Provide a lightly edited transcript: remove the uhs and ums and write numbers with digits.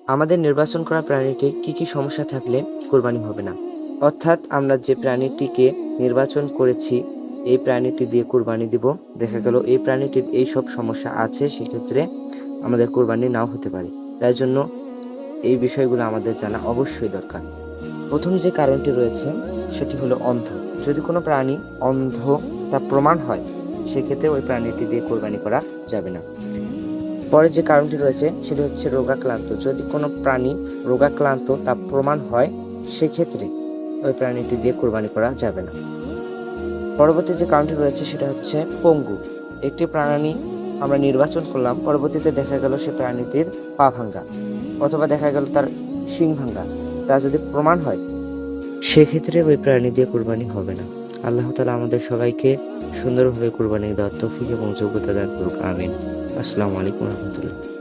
আমাদের নির্বাচন করা প্রাণীটির কি কি সমস্যা থাকলে কোরবানি হবে না? অর্থাৎ আমরা যে প্রাণীটিকে নির্বাচন করেছি, এই প্রাণীটি দিয়ে কোরবানি দিব, দেখা গেল এই প্রাণীটির এই সব সমস্যা আছে, সেক্ষেত্রে আমাদের কোরবানি নাও হতে পারে। তাই জন্য এই বিষয়গুলো আমাদের জানা অবশ্যই দরকার। প্রথম যে কারণটি রয়েছে সেটি হলো অন্ধ। যদি কোনো প্রাণী অন্ধ তা প্রমাণ হয়, সেক্ষেত্রে ওই প্রাণীটি দিয়ে কোরবানি করা যাবে না। পরের যে কারণটি রয়েছে সেটি হচ্ছে রোগাক্রান্ত। যদি কোনো প্রাণী রোগাক্রান্ত তা প্রমাণ হয়, সেক্ষেত্রে ওই প্রাণীটি দিয়ে কোরবানি করা যাবে না। পরবর্তী যে কারণটি রয়েছে সেটা হচ্ছে পঙ্গু। একটি প্রাণী আমরা নির্বাচন করলাম, পরবর্তীতে দেখা গেল সে প্রাণীটির পা ভাঙ্গা অথবা দেখা গেল তার শিং ভাঙ্গা, তা যদি প্রমাণ হয়, সেক্ষেত্রে ওই প্রাণী দিয়ে কোরবানি হবে না। আল্লাহ তাআলা আমাদের সবাইকে সুন্দরভাবে কোরবানি দেওয়ার তৌফিক এবং যোগ্যতা দান করুক। আমিন। আসসালামু আলাইকুম রহমতুল্লাহ।